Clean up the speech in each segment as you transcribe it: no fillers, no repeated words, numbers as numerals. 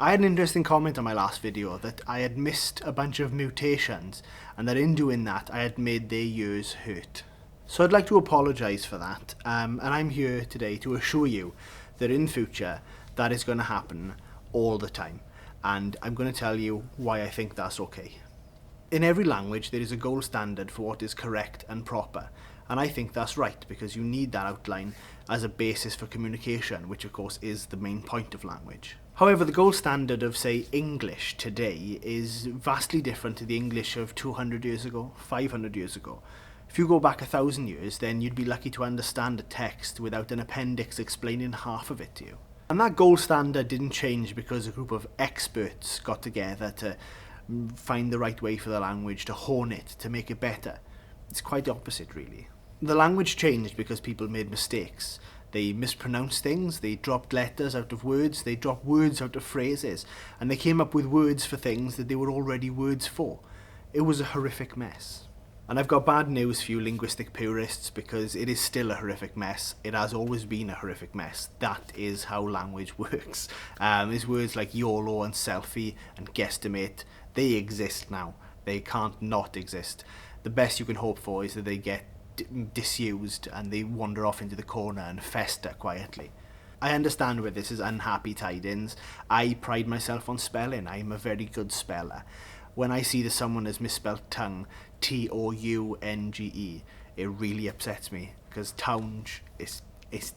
I had an interesting comment on my last video that I had missed a bunch of mutations and that in doing that I had made their ears hurt. So I'd like to apologise for that, and I'm here today to assure you that in future that is going to happen all the time, and I'm going to tell you why I think that's okay. In every language there is a gold standard for what is correct and proper, and I think that's right because you need that outline as a basis for communication, which of course is the main point of language. However, the gold standard of, say, English today is vastly different to the English of 200 years ago, 500 years ago. If you go back 1,000 years, then you'd be lucky to understand a text without an appendix explaining half of it to you. And that gold standard didn't change because a group of experts got together to find the right way for the language, to hone it, to make it better. It's quite the opposite, really. The language changed because people made mistakes. They mispronounced things, they dropped letters out of words, they dropped words out of phrases, and they came up with words for things that they were already words for. It was a horrific mess. And I've got bad news for you linguistic purists, because it is still a horrific mess. It has always been a horrific mess. That is how language works. These words like YOLO and selfie and guesstimate, they exist now. They can't not exist. The best you can hope for is that they get disused and they wander off into the corner and fester quietly. I understand where this is unhappy tidings. I pride myself on spelling. I'm a very good speller. When I see that someone has misspelled tongue, Tounge, it really upsets me, because tounge is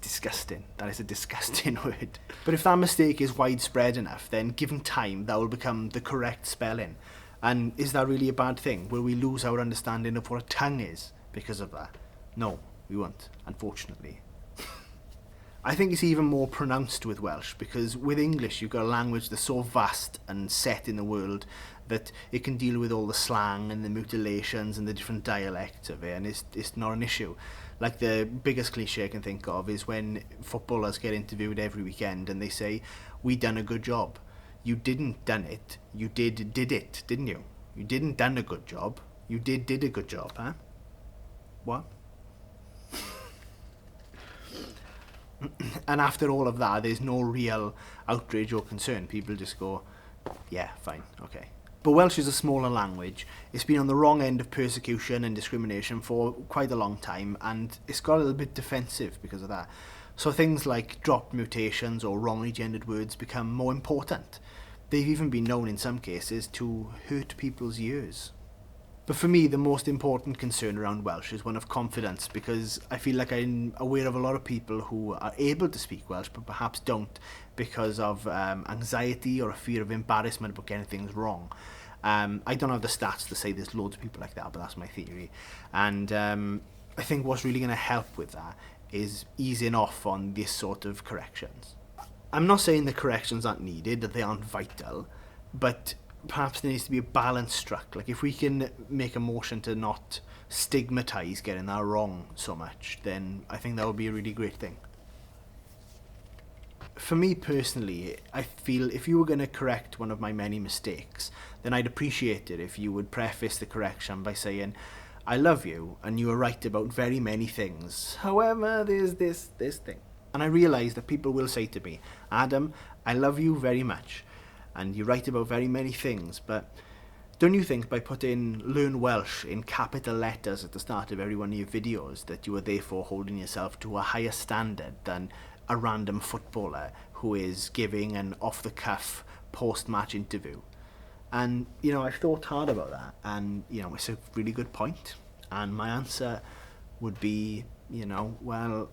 disgusting. That is a disgusting word. But if that mistake is widespread enough, then given time, that will become the correct spelling. And is that really a bad thing? Will we lose our understanding of what a tongue is because of that? No, we won't, unfortunately. I think it's even more pronounced with Welsh, because with English you've got a language that's so vast and set in the world that it can deal with all the slang and the mutilations and the different dialects of it, and it's not an issue. Like, the biggest cliche I can think of is when footballers get interviewed every weekend and they say, "We done a good job." You didn't done it, you did it, didn't you? You didn't done a good job, you did a good job, huh? What? And after all of that, there's no real outrage or concern. People just go, yeah, fine, okay. But Welsh is a smaller language. It's been on the wrong end of persecution and discrimination for quite a long time, and it's got a little bit defensive because of that. So things like dropped mutations or wrongly gendered words become more important. They've even been known in some cases to hurt people's ears. But for me, the most important concern around Welsh is one of confidence, because I feel like I'm aware of a lot of people who are able to speak Welsh but perhaps don't because of anxiety or a fear of embarrassment about getting things wrong. I don't have the stats to say there's loads of people like that, but that's my theory. And I think what's really going to help with that is easing off on this sort of corrections. I'm not saying the corrections aren't needed, that they aren't vital, but perhaps there needs to be a balance struck. Like, if we can make a motion to not stigmatise getting that wrong so much, then I think that would be a really great thing. For me personally, I feel if you were going to correct one of my many mistakes, then I'd appreciate it if you would preface the correction by saying, "I love you, and you are right about very many things. However, there's this thing." And I realise that people will say to me, "Adam, I love you very much, and you're right about very many things, but don't you think by putting learn Welsh in capital letters at the start of every one of your videos that you are therefore holding yourself to a higher standard than a random footballer who is giving an off-the-cuff post-match interview?" And, I've thought hard about that, and, it's a really good point. And my answer would be, well,